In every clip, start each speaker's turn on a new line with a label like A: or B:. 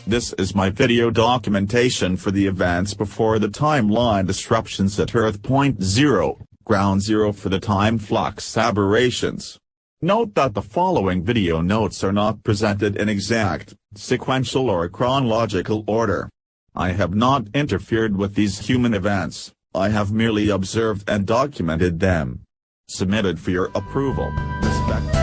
A: This is my video documentation for the events before the timeline disruptions at Earth Point Zero, Ground Zero for the time flux aberrations. Note that the following video notes are not presented in exact, sequential or chronological order. I have not interfered with these human events, I have merely observed and documented them. Submitted for your approval. Respect.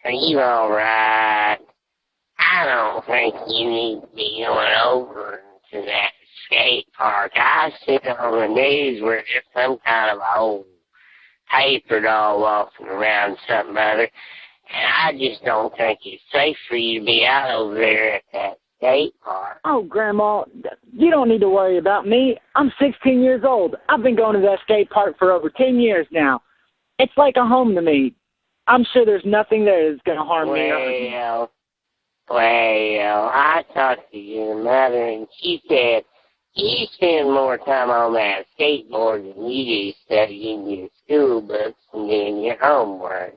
B: Are you alright? I don't think you need to be going over to that skate park. I see on the news where there's some kind of old paper doll walking around something or other, and I just don't think it's safe for you to be out over there at that skate park.
C: Oh, Grandma, you don't need to worry about me. I'm 16 years old. I've been going to that skate park for over 10 years now. It's like a home to me. I'm sure there's nothing there that's going to harm me.
B: Well, I talked to your mother, and she said you spend more time on that skateboard than you do studying your school books and doing your homework.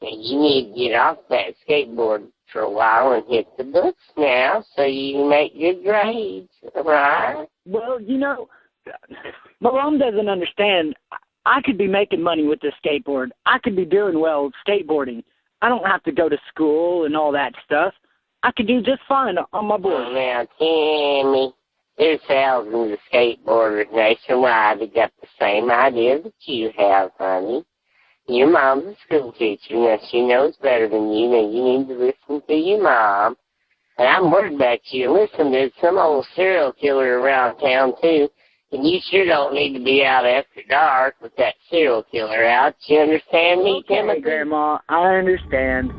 B: And you need to get off that skateboard for a while and hit the books now so you can make good grades, right?
C: Well, you know, my mom doesn't understand. I could be making money with this skateboard. I could be doing well skateboarding. I don't have to go to school and all that stuff. I could do just fine on my board.
B: Oh, now, Timmy, there's thousands of skateboarders nationwide that got the same idea that you have, honey. Your mom's a school teacher. Now, she knows better than you. Now, you need to listen to your mom. And I'm worried about you. Listen, there's some old serial killer around town, too. And you sure don't need to be out after dark with that serial killer out. You understand me,
C: Okay,
B: Timothy?
C: Grandma, I understand.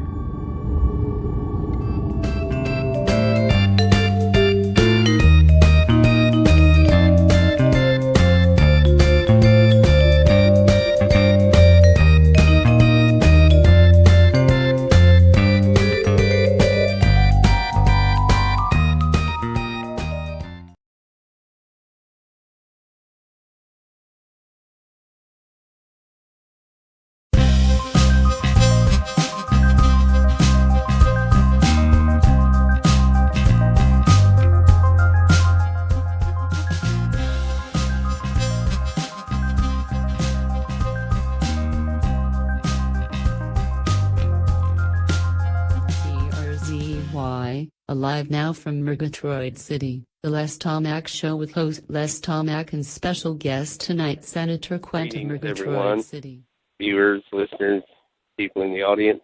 D: MERGATROID, alive now from MERGATROID City, the Les Tomac Show with host Les Tomac and special guest tonight Senator Quent of
E: Greetings,
D: MERGATROID
E: everyone.
D: City.
E: Viewers, listeners, people in the audience.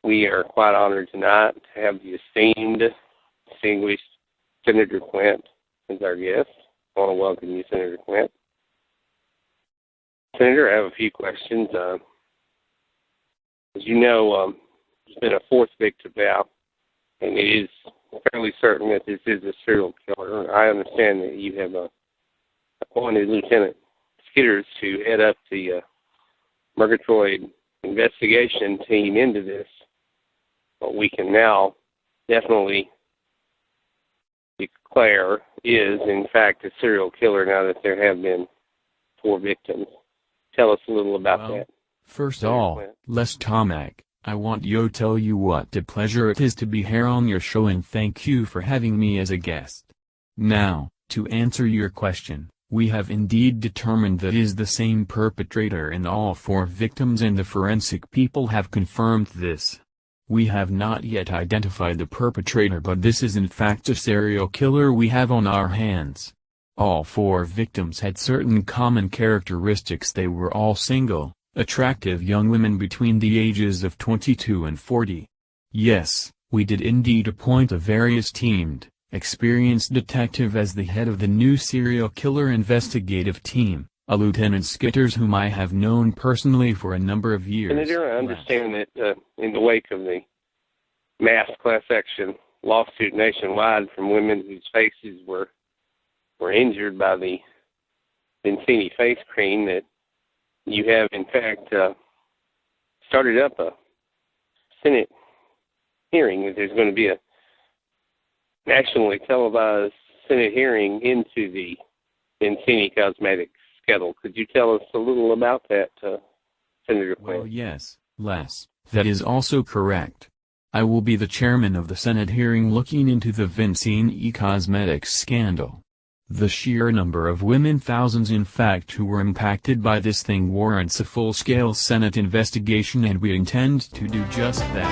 E: We are quite honored tonight to have the esteemed, distinguished Senator Quent as our guest. I want to welcome you, Senator Quent. Senator, I have a few questions. As you know, there's been a fourth victim now, and it is fairly certain that this is a serial killer. I understand that you have appointed Lieutenant Skitters to head up the MERGATROID investigation team into this. What we can now definitely declare is, in fact, a serial killer now that there have been 4 victims. Tell us a little about that.
F: First all, Les Tomac, I want to tell you what a pleasure it is to be here on your show and thank you for having me as a guest. Now, to answer your question, we have indeed determined that it is the same perpetrator in all 4 victims and the forensic people have confirmed this. We have not yet identified the perpetrator, but this is in fact a serial killer we have on our hands. All 4 victims had certain common characteristics. They were all single, attractive young women between the ages of 22 and 40. Yes, we did indeed appoint a very esteemed, experienced detective as the head of the new serial killer investigative team, a Lieutenant Skitters whom I have known personally for a number of years.
E: Senator, I understand that in the wake of the mass class action lawsuit nationwide from women whose faces were injured by the Vincini face cream, that you have, in fact, started up a Senate hearing, that there's going to be a nationally televised Senate hearing into the Vincini cosmetics scandal. Could you tell us a little about that, Senator Quinn?
F: Well, yes, Les, that is also correct. I will be the chairman of the Senate hearing looking into the Vincini cosmetics scandal. The sheer number of women, thousands in fact, who were impacted by this thing warrants a full-scale Senate investigation, and we intend to do just that.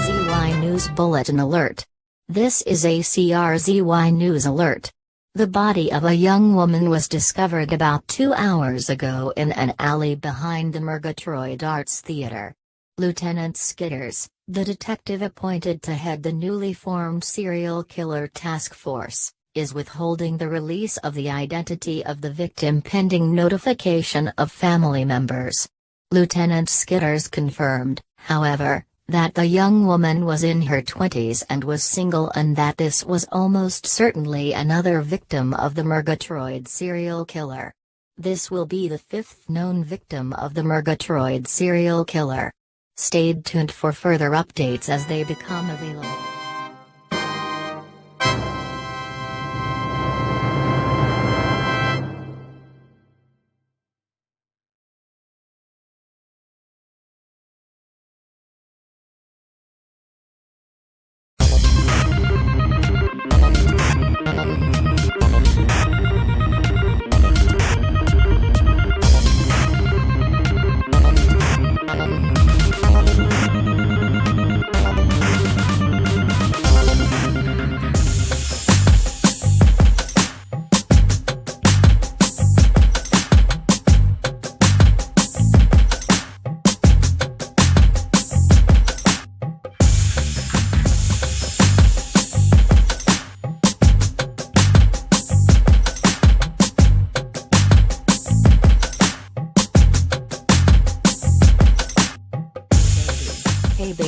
G: CRZY News Bulletin Alert. This is a CRZY News Alert. The body of a young woman was discovered about 2 hours ago in an alley behind the MERGATROID Arts Theater. Lieutenant Skitters, the detective appointed to head the newly formed serial killer task force, is withholding the release of the identity of the victim pending notification of family members. Lieutenant Skitters confirmed, however, that the young woman was in her 20s and was single, and that this was almost certainly another victim of the MERGATROID serial killer. This will be the 5th known victim of the MERGATROID serial killer. Stay tuned for further updates as they become available.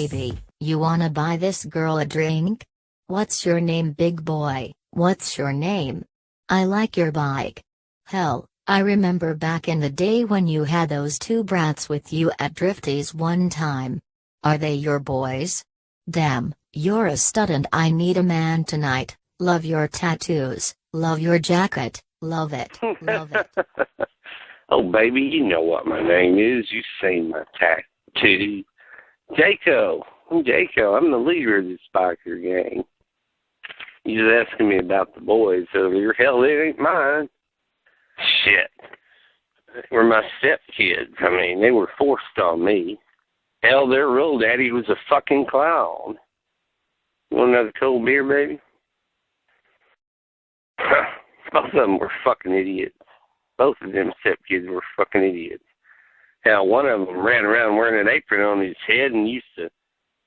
G: baby, you wanna buy this girl a drink? What's your name, big boy? What's your name? I like your bike. Hell, I remember back in the day when you had those two brats with you at Drifty's one time. Are they your boys? Damn, you're a stud and I need a man tonight. Love your tattoos, love your jacket, love it, love it.
E: Oh, baby, you know what my name is. You've seen my tattoo. Jaco. I'm Jaco. I'm the leader of this biker gang. You was asking me about the boys earlier. Hell, they ain't mine. Shit. They were my stepkids. I mean, they were forced on me. Hell, their real daddy was a fucking clown. You want another cold beer, baby? Both of them were fucking idiots. Both of them stepkids were fucking idiots. Hell, one of them ran around wearing an apron on his head and used to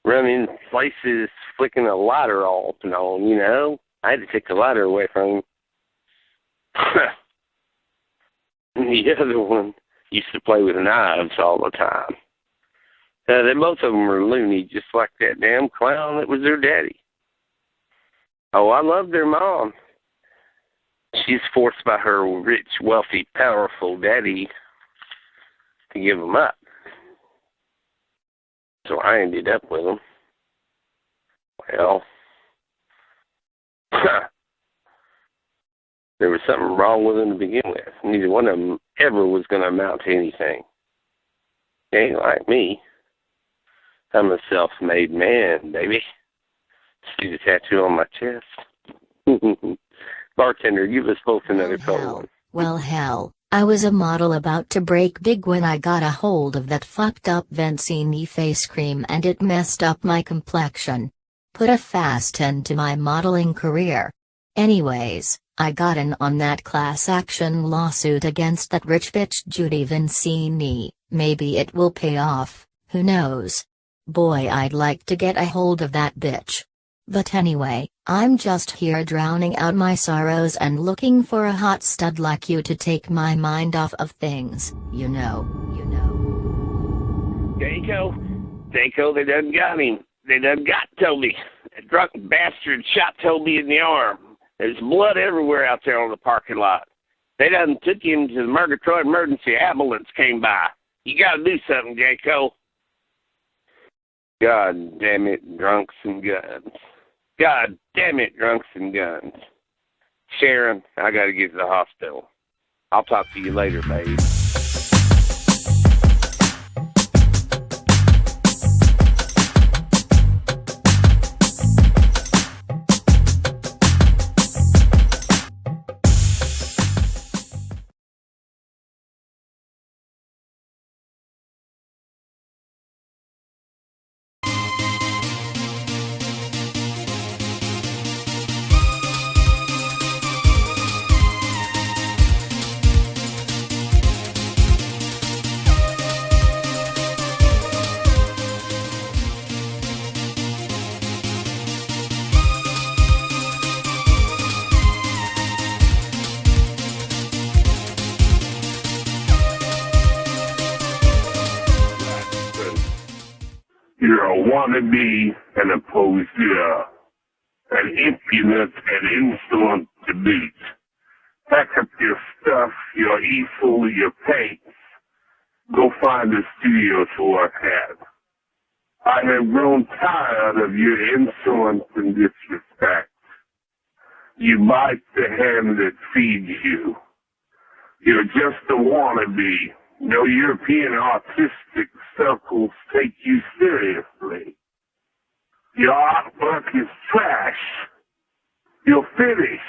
E: run in places flicking a lighter off and on, you know. I had to take the lighter away from him. And the other one used to play with knives all the time. They both of them were loony, just like that damn clown that was their daddy. Oh, I loved their mom. She's forced by her rich, wealthy, powerful daddy to give them up. So I ended up with them. Well, there was something wrong with them to begin with. Neither one of them ever was going to amount to anything. They ain't like me. I'm a self-made man, baby. See the tattoo on my chest? Bartender, give us both another cold one.
G: Well, hell, I was a model about to break big when I got a hold of that fucked up Vencini face cream and it messed up my complexion. Put a fast end to my modeling career. Anyways, I got in on that class action lawsuit against that rich bitch Judy Vincini. Maybe it will pay off, who knows? Boy, I'd like to get a hold of that bitch. But anyway, I'm just here drowning out my sorrows and looking for a hot stud like you to take my mind off of things, you know.
E: Jaco, they done got him. They done got Toby. That drunk bastard shot Toby in the arm. There's blood everywhere out there on the parking lot. They done took him to the MERGATROID emergency ambulance came by. You gotta do something, Jaco. God damn it, drunks and guns. God damn it, drunks and guns. Sharon, I gotta get to the hospital. I'll talk to you later, babe.
H: You're a wannabe and a poseur, an impudent and insolent to boot. Pack up your stuff, your easel, your paints. Go find a studio to work at. I have grown tired of your insolence and disrespect. You bite the hand that feeds you. You're just a wannabe. No European artistic circles take you seriously. Your artwork is trash. You're finished.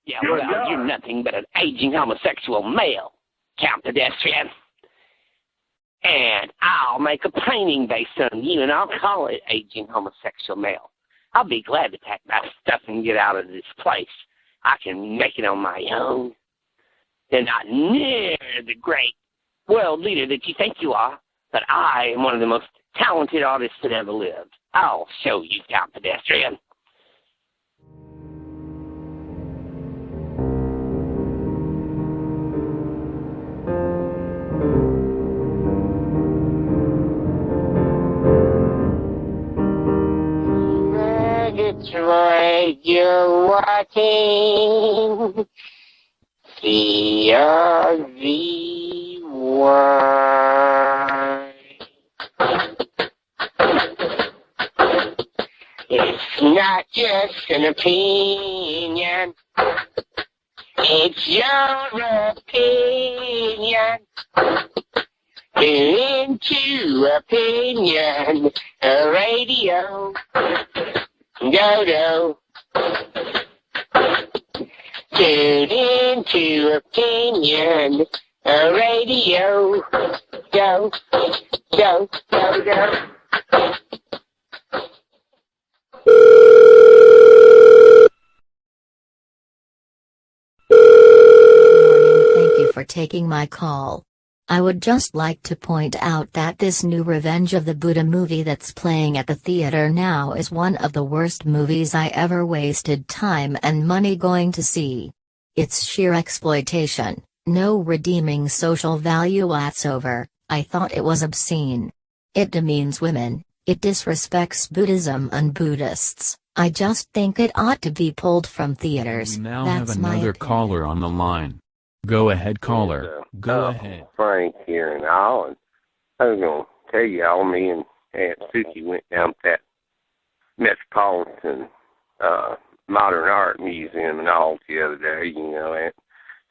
B: Yeah, well, you're nothing but an aging homosexual male, Count Pedestrian. And I'll make a painting based on you, and I'll call it Aging Homosexual Male. I'll be glad to pack my stuff and get out of this place. I can make it on my own. They're not near the great world leader that you think you are, but I am one of the most talented artists that ever lived. I'll show you, Count Pedestrian. MERGATROID, you're watching CRZ1. It's not just an opinion, it's your opinion. Into opinion, radio, dodo. Tune into opinion, radio, do, do, do, do.
G: Thank you for taking my call. I would just like to point out that this new Revenge of the Buddha movie that's playing at the theater now is one of the worst movies I ever wasted time and money going to see. It's sheer exploitation, no redeeming social value whatsoever. I thought it was obscene. It demeans women, it disrespects Buddhism and Buddhists. I just think it ought to be pulled from theaters.
F: We now
G: That's
F: have another caller on the line. Go ahead, caller. Go ahead.
E: Frank here and all, and I was going to tell you all, me and Aunt Suki went down to that Metropolitan Modern Art Museum and all the other day. You know, Aunt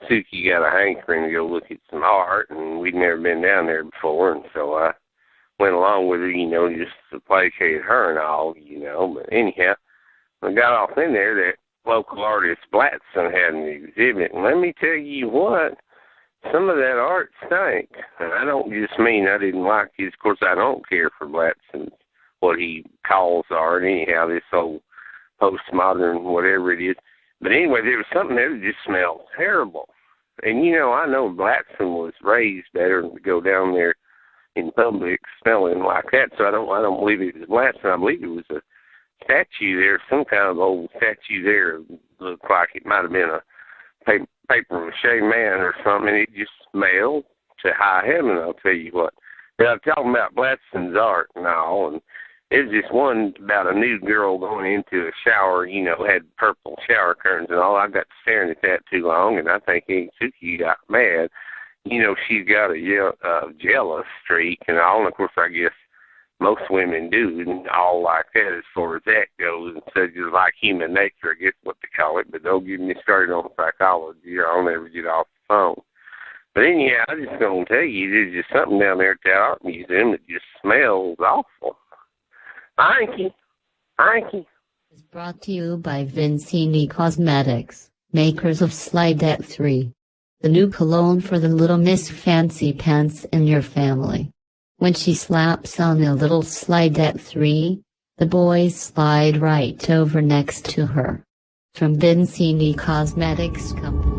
E: Suki got a hankering to go look at some art, and we'd never been down there before, and so I went along with her, you know, just to placate her and all, you know. But anyhow, I got off in there, that local artist Blatson had an exhibit, and let me tell you what, some of that art stank. And I don't just mean I didn't like his. Of course, I don't care for Blatson's, what he calls art anyhow, this whole postmodern whatever it is. But anyway, there was something there that just smelled terrible. And, you know, I know Blatson was raised better than to go down there in public smelling like that, so I don't believe it was Blatson. I believe it was a statue there, some kind of old statue there. Looked like it might have been a paper mache man or something. It just smelled to high heaven, I'll tell you what. Now, I'm talking about Blatson's art and all, and there's just one about a nude girl going into a shower, you know, had purple shower curtains and all. I got staring at that too long, and I think Aunt Suki got mad. You know, she's got a jealous streak and all, and of course, I guess most women do, and all like that as far as that goes. And so just like human nature, I guess what they call it. But don't get me started on psychology, or I'll never get off the phone. But anyhow, I'm just going to tell you, there's just something down there at that art museum that just smells awful. Thank you. Thank you.
D: It's brought to you by Vincini Cosmetics, makers of Slidette 3. The new cologne for the little Miss Fancy Pants in your family. When she slaps on a little Slidette 3, the boys slide right over next to her. From Vincini Cosmetics Company.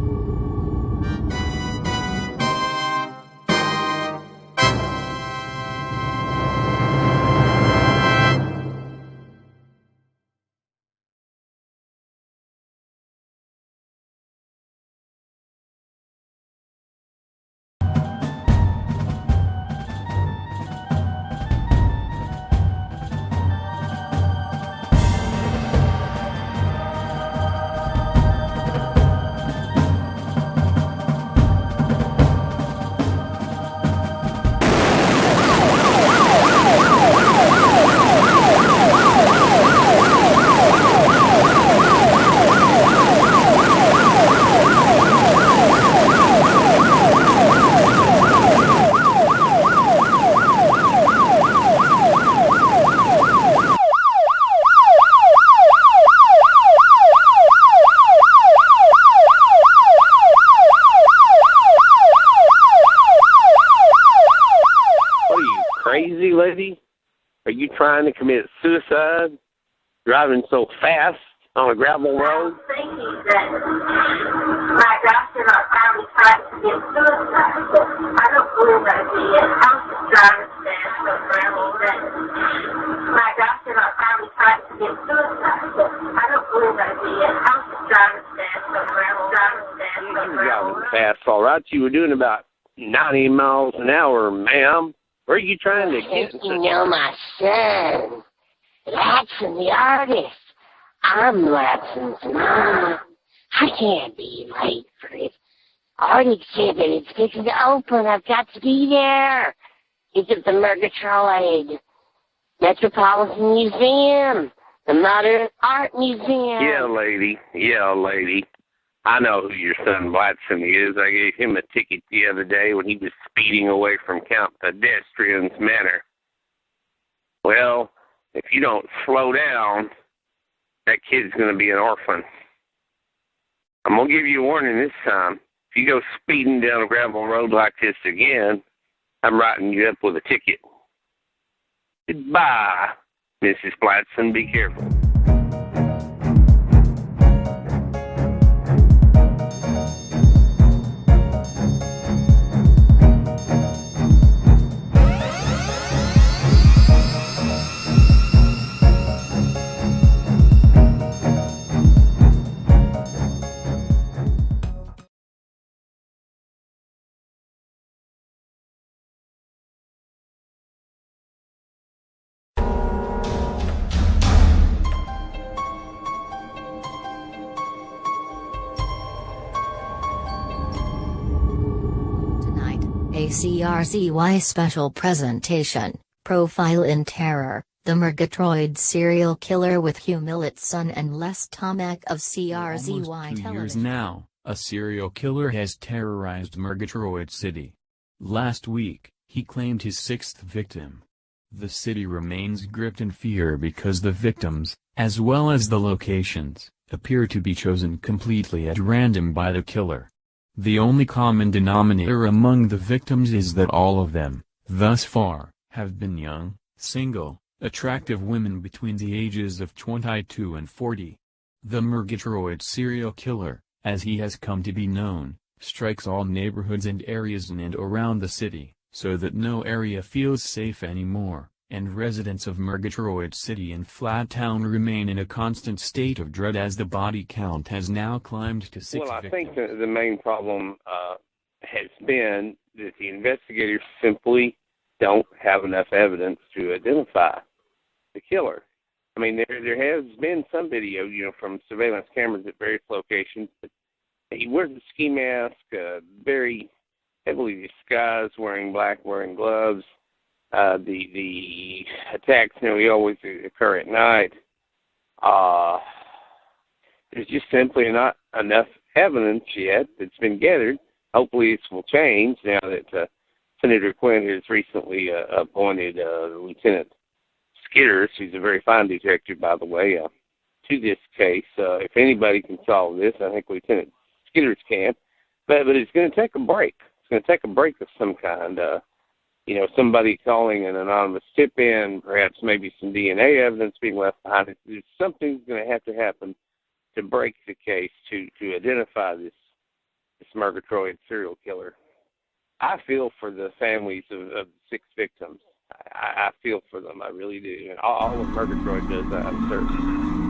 E: Crazy lady? Are you trying to commit suicide? Driving so fast on a gravel road?
I: I'm thinking that my doctor are probably trying to commit suicide. I don't believe I did. I was just driving fast on gravel road. My doctor are probably trying to commit suicide. I don't believe I did. I was just driving fast on gravel road.
E: You were driving fast, all right. You were doing about 90 miles an hour, ma'am. Where are you trying to get?
B: You know my son, Latson the artist. I'm Watson's mom. I can't be late for this art exhibit. It's fixing to open. I've got to be there. It's at the MERGATROID Metropolitan Museum, the Modern Art Museum.
E: Yeah, lady. I know who your son Watson is. I gave him a ticket the other day when he was speeding away from Count Pedestrian's Manor. Well, if you don't slow down, that kid's going to be an orphan. I'm going to give you a warning this time. If you go speeding down a gravel road like this again, I'm writing you up with a ticket. Goodbye, Mrs. Platson. Be careful.
G: A CRZY special presentation, Profile in Terror, the MERGATROID serial killer with Hugh Millett's son and Les Tomac of CRZY
F: Almost 2
G: television.
F: years now, a serial killer has terrorized MERGATROID City. Last week, he claimed his 6th victim. The city remains gripped in fear because the victims, as well as the locations, appear to be chosen completely at random by the killer. The only common denominator among the victims is that all of them, thus far, have been young, single, attractive women between the ages of 22 and 40. The MERGATROID serial killer, as he has come to be known, strikes all neighborhoods and areas in and around the city, so that no area feels safe anymore, and residents of MERGATROID City and Flattown remain in a constant state of dread as the body count has now climbed to 6
E: Well, I
F: victims.
E: think the main problem has been that the investigators simply don't have enough evidence to identify the killer. I mean, there has been some video, from surveillance cameras at various locations, but he wears a ski mask, very heavily disguised, wearing black, wearing gloves. The attacks, we always occur at night. There's just simply not enough evidence yet that's been gathered. Hopefully this will change now that Senator Quinn has recently appointed Lieutenant Skitters, who's a very fine detective, by the way, to this case. If anybody can solve this, I think Lieutenant Skitters can. But it's going to take a break. It's going to take a break of some kind. Somebody calling an anonymous tip-in, perhaps maybe some DNA evidence being left behind. Something's going to have to happen to break the case, to identify this MERGATROID serial killer. I feel for the families of 6 victims. I feel for them, I really do. And all of MERGATROID does, I'm certain.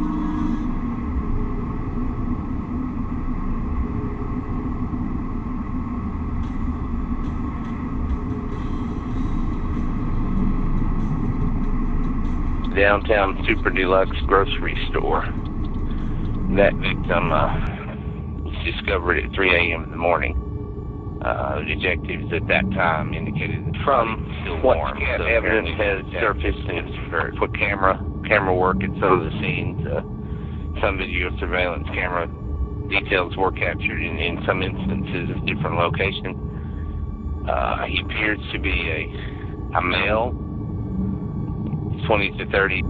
E: Downtown Super Deluxe grocery store. That victim was discovered at 3 a.m. in the morning. Detectives at that time indicated that from what evidence has surfaced and for camera work at some of the scenes, some video surveillance camera details were captured in some instances of different locations. He appears to be a male, 20 to 30.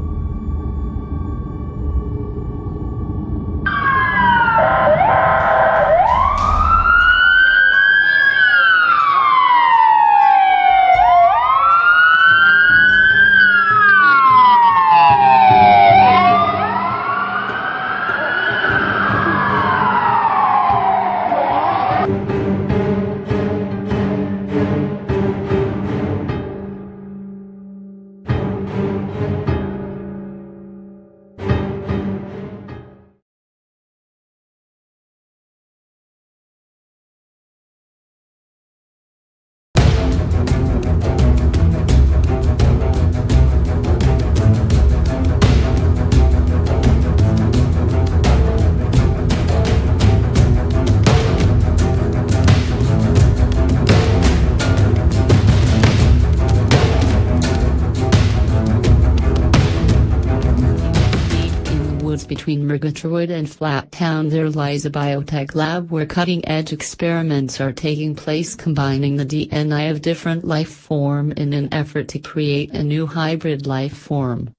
D: woods between Murgatroyd and Flattown there lies a biotech lab where cutting-edge experiments are taking place combining the DNA of different life form in an effort to create a new hybrid life form.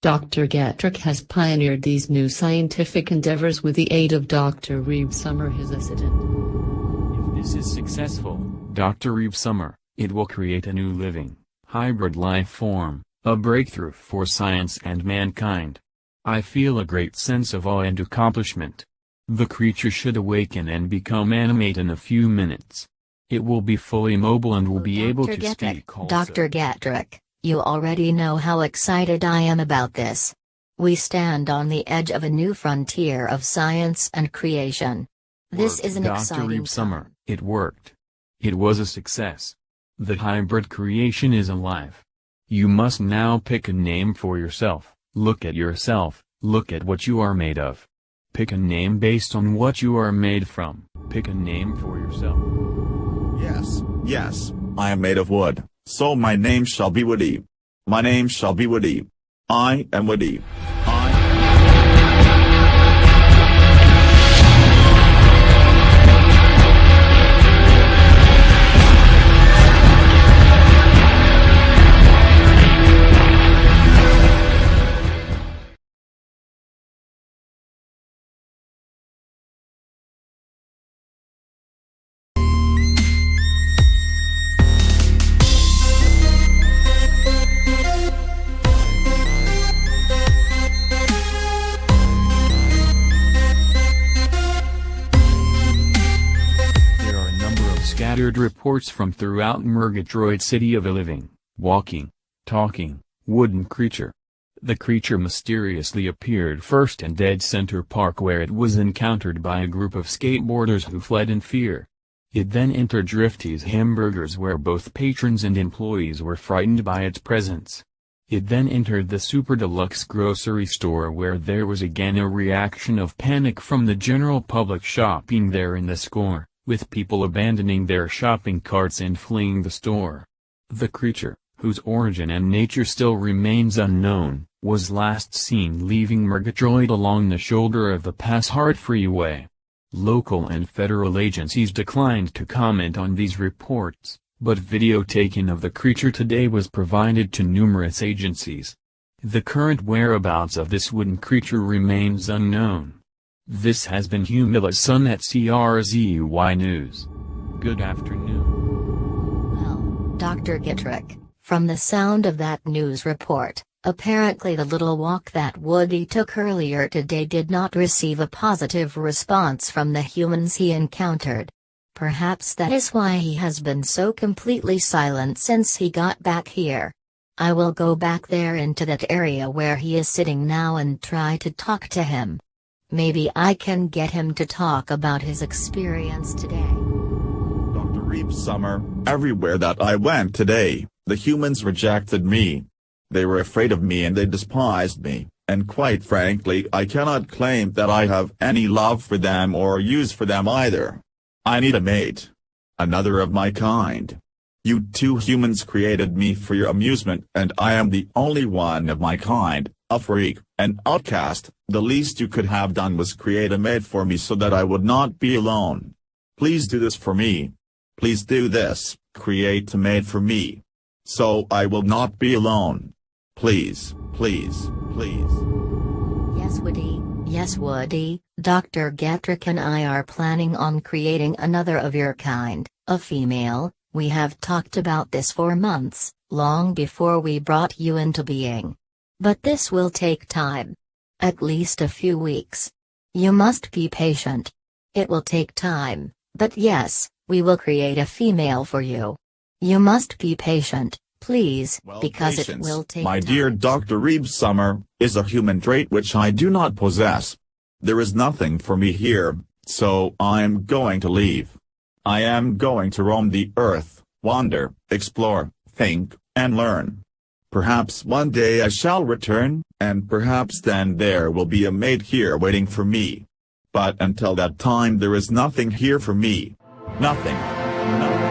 D: Dr. Getrick has pioneered these new scientific endeavors with the aid of Dr. Reeve Summer, his assistant.
F: If this is successful, Dr. Reeve Summer, it will create a new living, hybrid life form, a breakthrough for science and mankind. I feel a great sense of awe and accomplishment. The creature should awaken and become animate in a few minutes. It will be fully mobile and will be able to speak also.
G: Dr. Getrick, you already know how excited I am about this. We stand on the edge of a new frontier of science and creation. This is an exciting
F: Dr. Reeve Summer, it worked. It was a success. The hybrid creation is alive. You must now pick a name for yourself. Look at yourself, look at what you are made of. Pick a name based on what you are made from. Pick a name for yourself.
A: Yes, I am made of wood, so my name shall be Woody. My name shall be Woody. I am Woody.
F: Scattered reports from throughout Murgatroyd city of a living, walking, talking, wooden creature. The creature mysteriously appeared first in Dead Center Park where it was encountered by a group of skateboarders who fled in fear. It then entered Drifty's Hamburgers where both patrons and employees were frightened by its presence. It then entered the Super Deluxe grocery store where there was again a reaction of panic from the general public shopping there in the store, with people abandoning their shopping carts and fleeing the store. The creature, whose origin and nature still remains unknown, was last seen leaving Murgatroyd along the shoulder of the Passhart Freeway. Local and federal agencies declined to comment on these reports, but video taken of the creature today was provided to numerous agencies. The current whereabouts of this wooden creature remains unknown. This has been Humila's Son at CRZY News. Good afternoon.
G: Well, Dr. Getrick, from the sound of that news report, apparently the little walk that Woody took earlier today did not receive a positive response from the humans he encountered. Perhaps that is why he has been so completely silent since he got back here. I will go back there into that area where he is sitting now and try to talk to him. Maybe I can get him to talk about his experience today.
A: Dr. Reeve Summer, everywhere that I went today, the humans rejected me. They were afraid of me and they despised me, and quite frankly I cannot claim that I have any love for them or use for them either. I need a mate. Another of my kind. You two humans created me for your amusement and I am the only one of my kind, a freak, an outcast. The least you could have done was create a mate for me so that I would not be alone. Please do this for me. Please do this, create a mate for me. So I will not be alone. Please, please, please.
G: Yes Woody, Dr. Getrick and I are planning on creating another of your kind, a female. We have talked about this for months, long before we brought you into being. But this will take time. At least a few weeks. You must be patient. It will take time, but yes, we will create a female for you. You must be patient, please, because
A: patience,
G: it will take
A: my
G: time.
A: dear Dr. Reeve Summer, is a human trait which I do not possess. There is nothing for me here, so I am going to leave. I am going to roam the earth, wander, explore, think, and learn. Perhaps one day I shall return, and perhaps then there will be a mate here waiting for me. But until that time there is nothing here for me. Nothing. Nothing.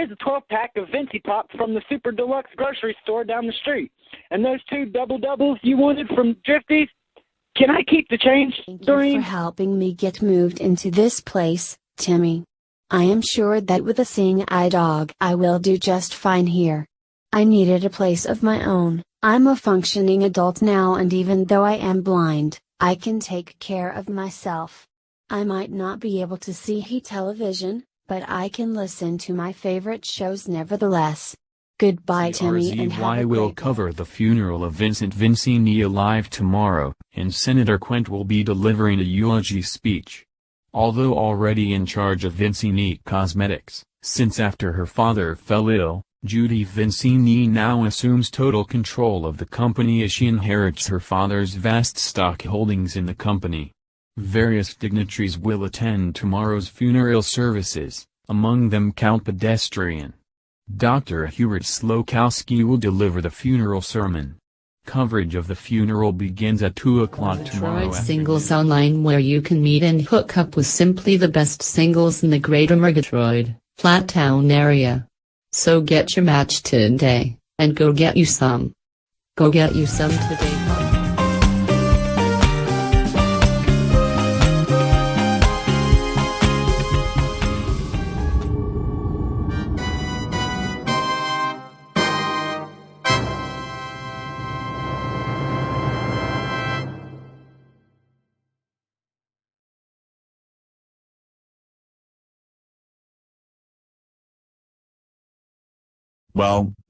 C: here's a 12-pack of Vinci Pop from the Super Deluxe grocery store down the street. And those 2 double-doubles you wanted from Drifty's, can I keep the change,
J: Thank
C: Doreen?
J: you for helping me get moved into this place, Timmy. I am sure that with a seeing eye dog I will do just fine here. I needed a place of my own. I'm a functioning adult now, and even though I am blind, I can take care of myself. I might not be able to see television, but I can listen to my favorite shows nevertheless. Goodbye, Timmy, and have a
F: CRZY will
J: great day.
F: cover the funeral of Vincent Vincini live tomorrow, and Senator Quint will be delivering a eulogy speech. Although already in charge of Vincini Cosmetics, since after her father fell ill, Judy Vincini now assumes total control of the company as she inherits her father's vast stock holdings in the company. Various dignitaries will attend tomorrow's funeral services, among them Count Pedestrian. Dr. Hubert Slokowski will deliver the funeral sermon. Coverage of the funeral begins at 2 o'clock tomorrow
D: MERGATROID Singles Online, where you can meet and hook up with simply the best singles in the greater MERGATROID, Flat Town area. So get your match today, and go get you some. Go get you some today.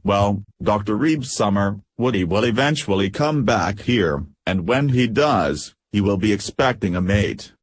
A: Well, Dr. Reeves Summer, Woody will eventually come back here, and when he does, he will be expecting a mate.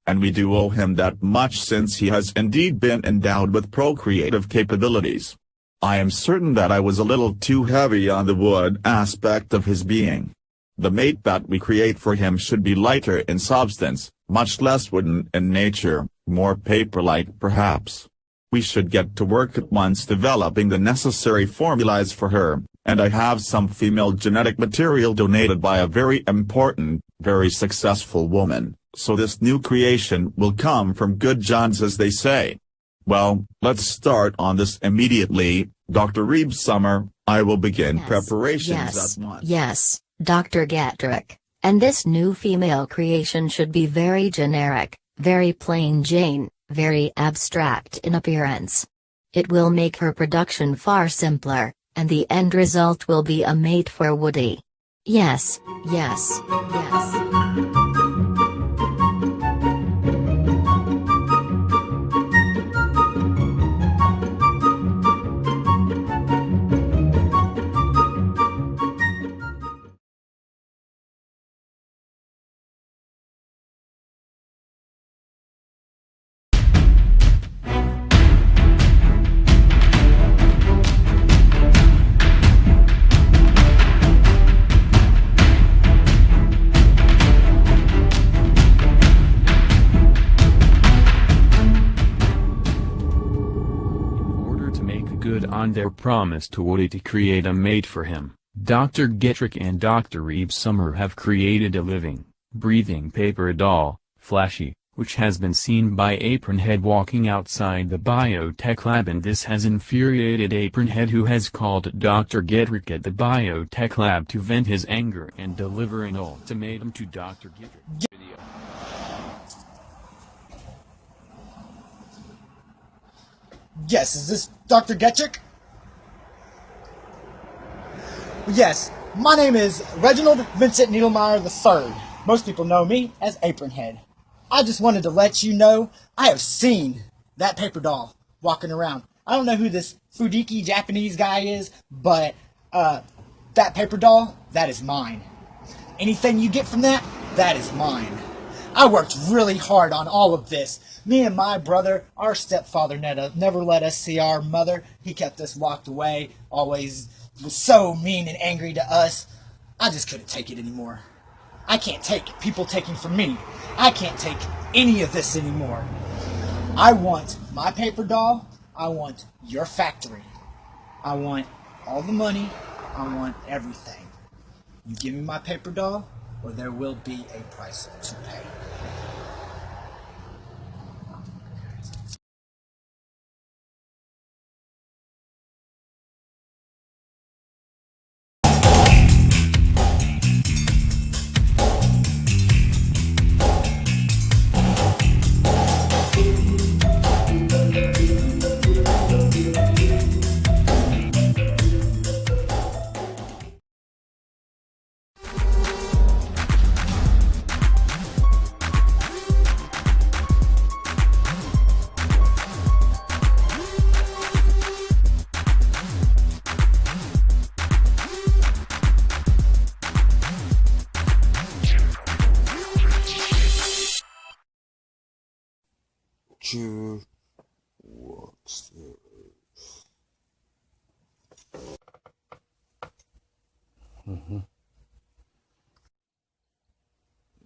A: And we do owe him that much, since he has indeed been endowed with procreative capabilities. I am certain that I was a little too heavy on the wood aspect of his being. The mate that we create for him should be lighter in substance, much less wooden in nature, more paper-like perhaps. We should get to work at once developing the necessary formulas for her, and I have some female genetic material donated by a very important, very successful woman, so this new creation will come from good Johns, as they say. Well, let's start on this immediately. Dr. Reeves Summer, I will begin preparations at once.
G: Yes, Dr. Getrick. And this new female creation should be very generic, very plain Jane, very abstract in appearance. It will make her production far simpler, and the end result will be a mate for Woody. Yes, yes, yes.
F: On their promise to Woody to create a mate for him, Dr. Getrick and Dr. Reeves Summer have created a living, breathing paper doll, Flashy, which has been seen by Apronhead walking outside the biotech lab, and this has infuriated Apronhead, who has called Dr. Getrick at the biotech lab to vent his anger and deliver an ultimatum to Dr. Getrick.
K: Yes, is this Dr. Getrick? Yes, my name is Reginald Vincent Needlemeyer III. Most people know me as Apronhead. I just wanted to let you know I have seen that paper doll walking around. I don't know who this Fudiki Japanese guy is, but that paper doll, that is mine. Anything you get from that, that is mine. I worked really hard on all of this. Me and my brother, our stepfather never let us see our mother. He kept us locked away, always was so mean and angry to us. I just couldn't take it anymore. I can't take people taking from me. I can't take any of this anymore. I want my paper doll. I want your factory. I want all the money. I want everything. You give me my paper doll, or there will be a price to pay.
L: Creature walks the earth.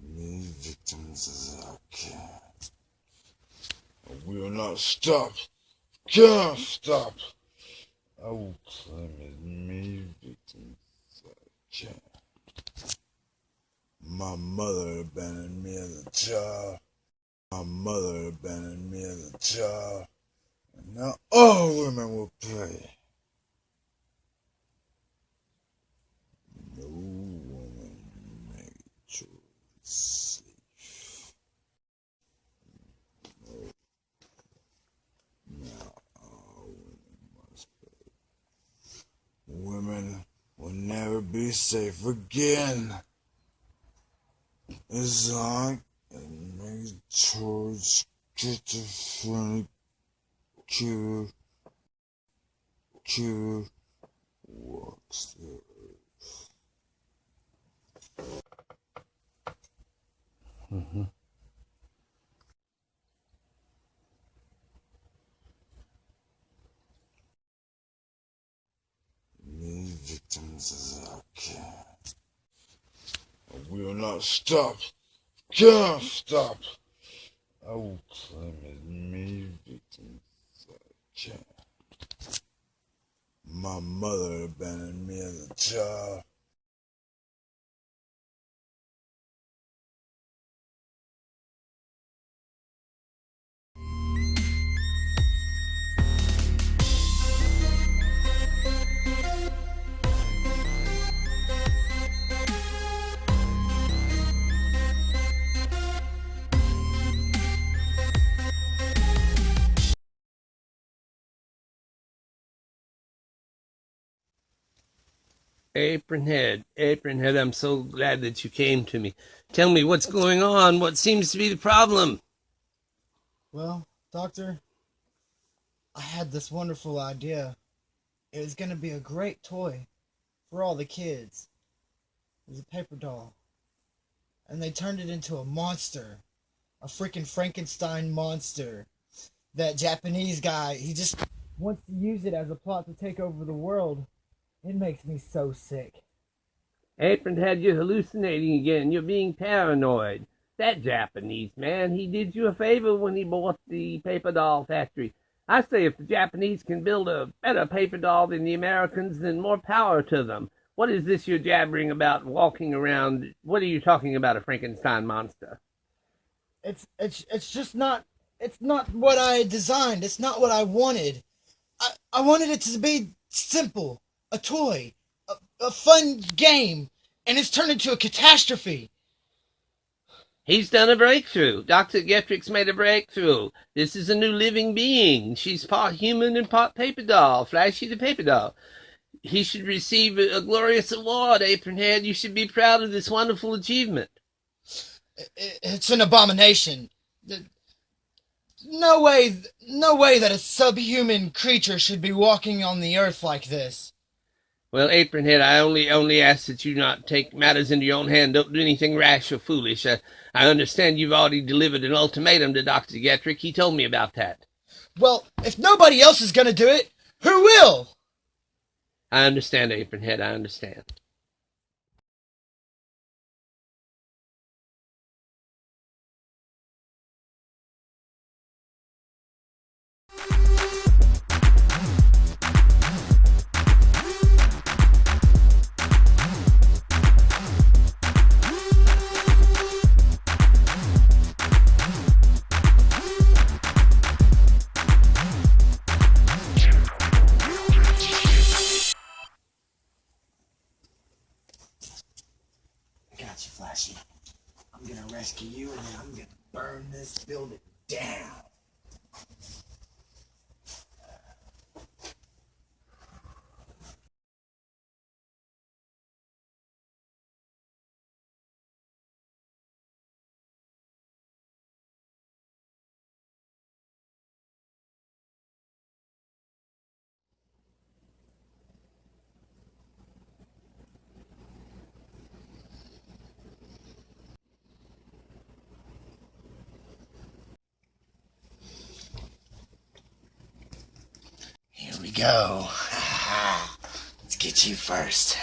L: Many victims as I can. I will not stop. Can't stop. I will claim as many victims as I can. My mother abandoned me as a child. My mother abandoned me as a child. And now all women will pay. No woman made choice safe. No. Now all women must pay. Women will never be safe again. As long as MERGATROID schizophrenic killer walks the earth. Many victims as I can. I will not stop. Can't stop. I will claim as many victims as I can. My mother abandoned me as a child.
M: Apronhead, I'm so glad that you came to me. Tell me what's going on. What seems to be the problem?
K: Well, Doctor, I had this wonderful idea. It was going to be a great toy for all the kids. It was a paper doll. And they turned it into a monster. A freaking Frankenstein monster. That Japanese guy, he just wants to use it as a plot to take over the world. It makes me so sick.
M: Apronhead, you're hallucinating again. You're being paranoid. That Japanese man, he did you a favor when he bought the paper doll factory. I say if the Japanese can build a better paper doll than the Americans, then more power to them. What is this you're jabbering about walking around? What are you talking about, a Frankenstein monster?
K: It's just not, it's not what I designed. It's not what I wanted. I wanted it to be simple. A toy. A fun game. And it's turned into a catastrophe.
M: He's done a breakthrough. Dr. Getrick's made a breakthrough. This is a new living being. She's part human and part paper doll. Flashy the paper doll. He should receive a glorious award, Apronhead. You should be proud of this wonderful achievement.
K: It's an abomination. No way that a subhuman creature should be walking on the earth like this.
M: Well, Apronhead, I only ask that you not take matters into your own hand. Don't do anything rash or foolish. I understand you've already delivered an ultimatum to Dr. Getrick. He told me about that.
K: Well, if nobody else is going to do it, who will?
M: I understand, Apronhead. I understand.
K: Gotcha, Flashy. I'm gonna rescue you and then I'm gonna burn this building down. go. Let's get you first.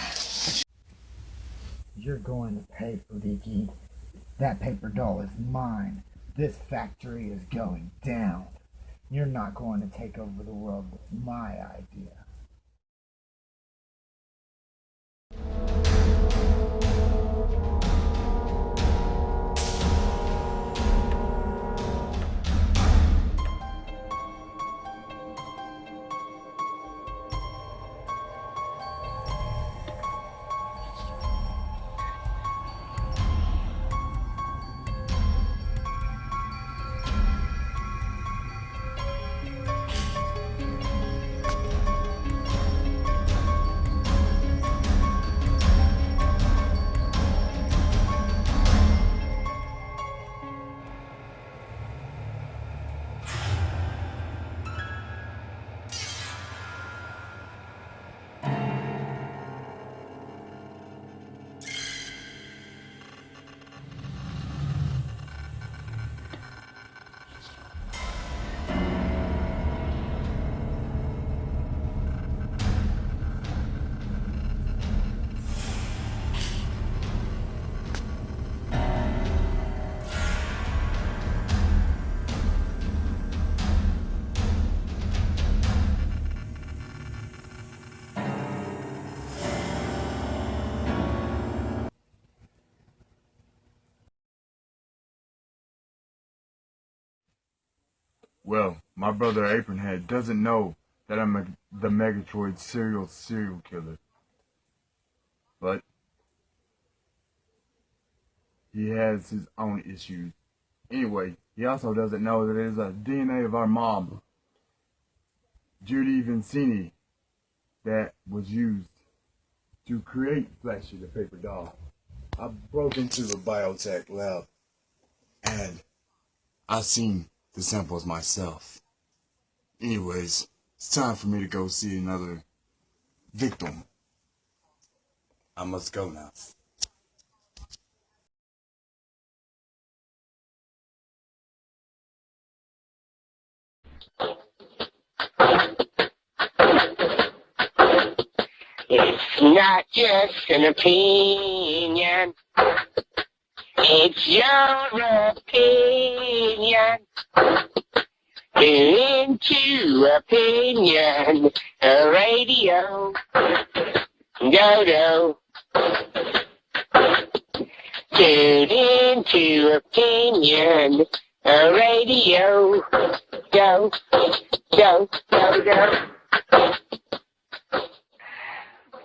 K: You're going to pay for Leaky. That paper doll is mine. This factory is going down. You're not going to take over the world with my idea.
L: Well, my brother Apronhead doesn't know that I'm the MERGATROID serial killer. But he has his own issues. Anyway, he also doesn't know that it is a DNA of our mom, Judy Vincini, that was used to create Flashy the paper doll. I broke into the biotech lab and I seen the samples myself. Anyways, it's time for me to go see another victim. I must go now.
B: It's not just an opinion. It's your opinion. Into opinion radio. Dodo. Tune into opinion radio. Go, go, go, go.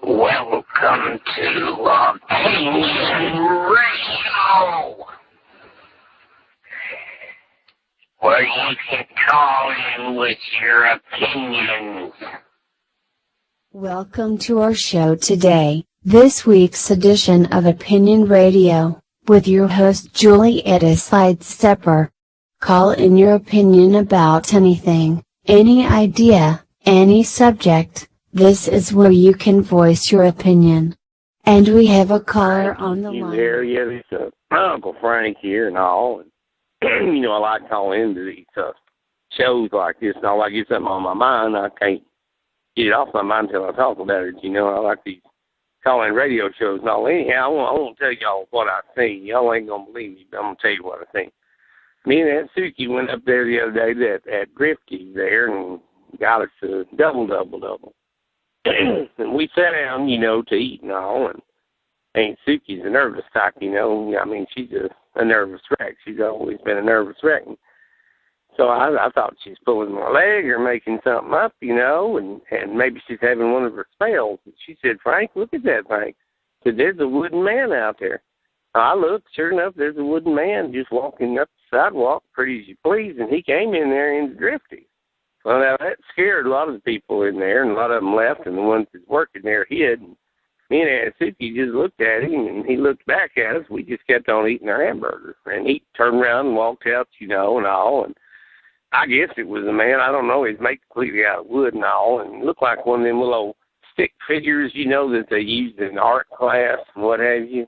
B: Welcome to Opinion Radio, where you can call in with your opinions.
J: Welcome to our show today, this week's edition of Opinion Radio, with your host Julietta Sidestepper. Call in your opinion about anything, any idea, any subject. This is where you can voice your opinion. And we have a caller on the line.
E: Yeah, this Uncle Frank here and all. And, you know, I like calling into these shows like this, and all I get something on my mind, I can't get it off my mind until I talk about it. You know, I like these call-in radio shows and all. Anyhow, I won't tell y'all what I've seen. Y'all ain't going to believe me, but I'm going to tell you what I've seen. Me and Aunt Suki went up there the other day at Grifty's there and got us a double. And we sat down, you know, to eat and all, and Aunt Suki's a nervous type, you know. I mean, she's a nervous wreck. She's always been a nervous wreck. And so I thought she's pulling my leg or making something up, you know, and maybe she's having one of her spells. And she said, Frank, look at that thing. I said, there's a wooden man out there. I looked, sure enough, there's a wooden man just walking up the sidewalk, pretty as you please, and he came in there into Grifty. Well, now, that scared a lot of the people in there, and a lot of them left, and the ones that working there hid. And me and Aunt Suki just looked at him, and he looked back at us. We just kept on eating our hamburger. And he turned around and walked out, you know, and all. And I guess it was a man. I don't know. He's made completely out of wood and all, and he looked like one of them little stick figures, you know, that they used in art class and what have you.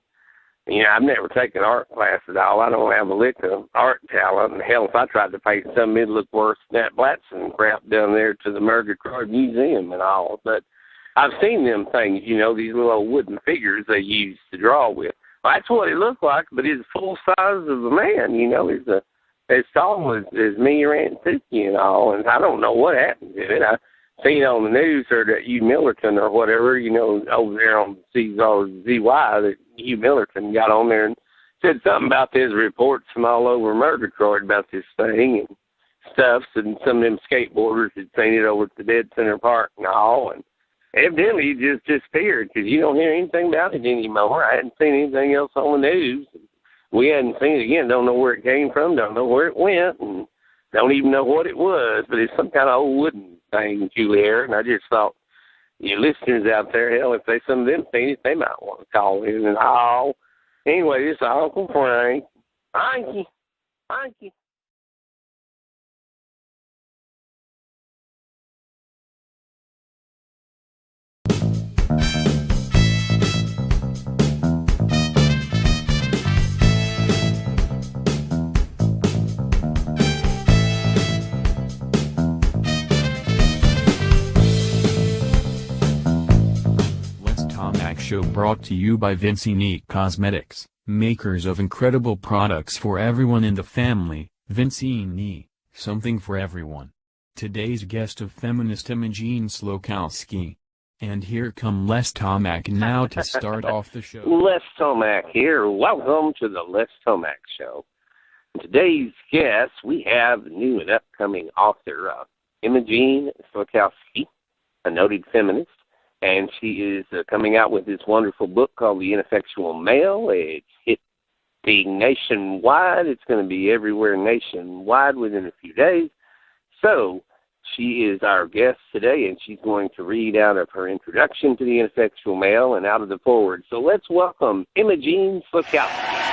E: I've never taken art class at all. I don't have a lick of art talent. And hell, if I tried to paint something, it'd look worse than that Blatson crap down there to the MERGATROID Museum and all. But I've seen them things, these little old wooden figures they use to draw with. Well, that's what it looked like, but it's full size of a man, it's as tall as me or Aunt Susie and all, and I don't know what happened to it. I seen on the news or that Hugh Millerton or whatever, over there on CZY, that Hugh Millerton got on there and said something about there's reports from all over MERGATROID about this thing and stuff, and some of them skateboarders had seen it over at the Dead Center Park and all, and evidently it just disappeared because you don't hear anything about it anymore. I hadn't seen anything else on the news. We hadn't seen it again. Don't know where it came from. Don't know where it went. And don't even know what it was. But it's some kind of old wooden thing, Julia. And I just thought, your listeners out there, hell, if some of them seen it, they might want to call in and all. Anyway, this is Uncle Frank. Thank you. Thank you.
F: Show brought to you by Vincini Cosmetics, makers of incredible products for everyone in the family. Vincini, something for everyone. Today's guest of feminist Imogen Slokowski. And here come Les Tomac now to start off the show.
E: Les Tomac here. Welcome to the Les Tomac Show. Today's guest, we have the new and upcoming author, Imogen Slokowski, a noted feminist. And she is coming out with this wonderful book called The Ineffectual Male. It's hitting nationwide. It's going to be everywhere nationwide within a few days. So she is our guest today, and she's going to read out of her introduction to The Ineffectual Male and out of the foreword. So let's welcome Imogen Slokowski.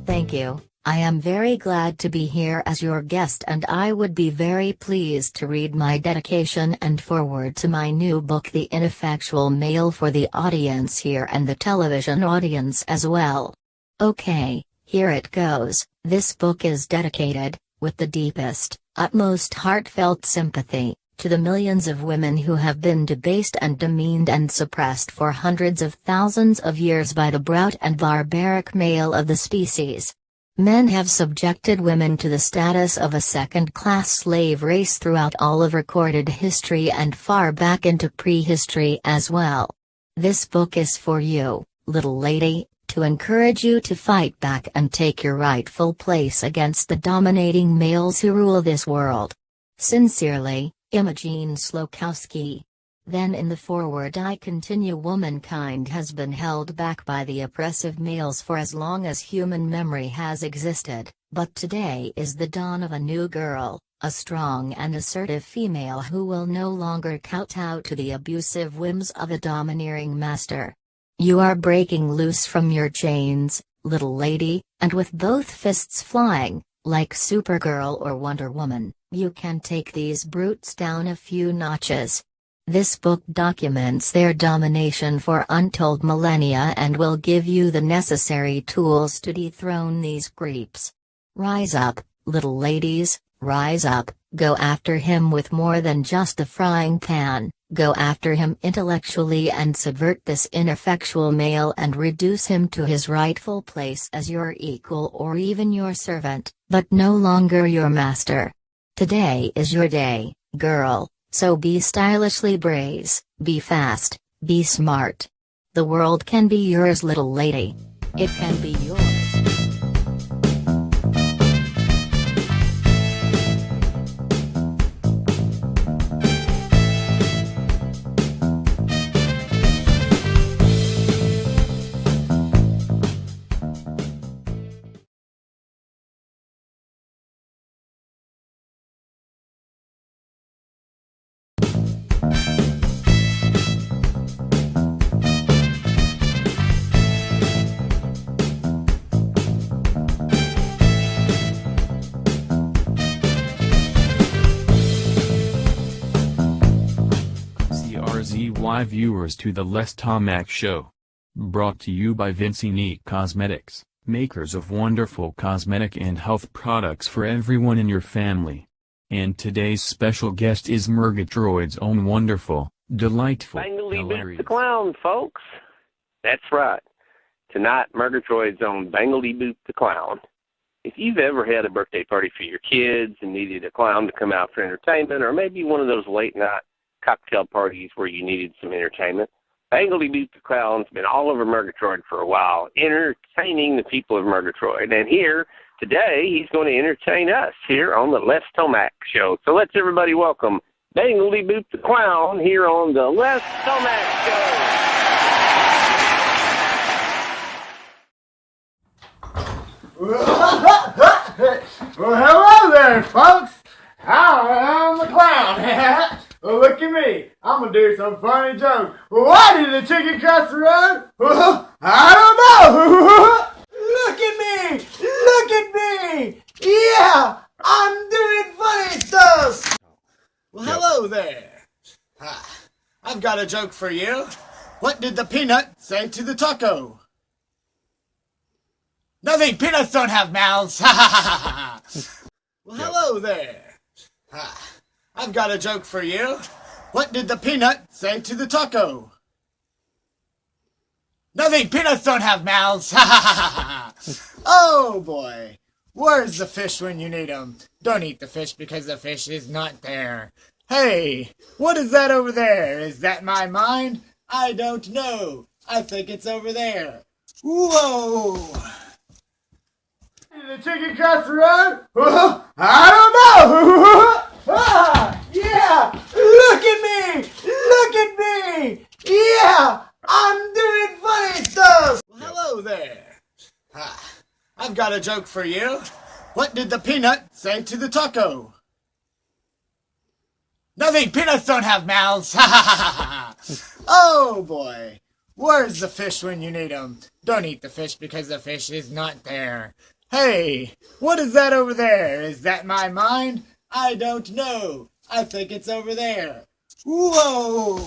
G: Thank you. I am very glad to be here as your guest, and I would be very pleased to read my dedication and foreword to my new book The Ineffectual Male for the audience here and the television audience as well. Okay, here it goes. This book is dedicated, with the deepest, utmost heartfelt sympathy, to the millions of women who have been debased and demeaned and suppressed for hundreds of thousands of years by the brute and barbaric male of the species. Men have subjected women to the status of a second-class slave race throughout all of recorded history and far back into prehistory as well. This book is for you, little lady, to encourage you to fight back and take your rightful place against the dominating males who rule this world. Sincerely, Imogen Slokowski. Then in the foreword I continue, womankind has been held back by the oppressive males for as long as human memory has existed, but today is the dawn of a new girl, a strong and assertive female who will no longer kowtow to the abusive whims of a domineering master. You are breaking loose from your chains, little lady, and with both fists flying, like Supergirl or Wonder Woman, you can take these brutes down a few notches. This book documents their domination for untold millennia and will give you the necessary tools to dethrone these creeps. Rise up, little ladies, rise up, go after him with more than just a frying pan, go after him intellectually and subvert this ineffectual male and reduce him to his rightful place as your equal or even your servant, but no longer your master. Today is your day, girl. So be stylishly brazen, be fast, be smart. The world can be yours, little lady. It can be yours.
F: live viewers to the Les Tomac Show. Brought to you by Vincini Cosmetics, makers of wonderful cosmetic and health products for everyone in your family. And today's special guest is MERGATROID's own wonderful, delightful,
E: Bangledy the Clown, folks. That's right. Tonight, MERGATROID's own Bangledy Boot the Clown. If you've ever had a birthday party for your kids and needed a clown to come out for entertainment, or maybe one of those late-night cocktail parties where you needed some entertainment, Bangledy Boot the Clown's been all over MERGATROID for a while, entertaining the people of MERGATROID. And here, today, he's going to entertain us here on the Les Tomac Show. So let's everybody welcome Bangledy Boot the Clown here on the Les Tomac Show.
K: Well, hello there, folks. I'm the clown. Well, look at me. I'm going to do some funny joke. Why did the chicken cross the road? Well, I don't know. Look at me. Look at me. Yeah, I'm doing funny stuff. Well, hello there. I've got a joke for you. What did the peanut say to the taco? Nothing, peanuts don't have mouths. Well, hello there. I've got a joke for you. What did the peanut say to the taco? Nothing, peanuts don't have mouths. Oh boy, where's the fish when you need 'em? Don't eat the fish because the fish is not there. Hey, what is that over there? Is that my mind? I don't know. I think it's over there. Whoa! Did the chicken cross the road? Well, I don't know. Yeah, look at me. Look at me. Yeah, I'm doing funny stuff. Well, hello there. I've got a joke for you. What did the peanut say to the taco? Nothing, peanuts don't have mouths. Oh boy, where's the fish when you need 'em? Don't eat the fish because the fish is not there. Hey, what is that over there? Is that my mind? I don't know. I think it's over there. Whoa!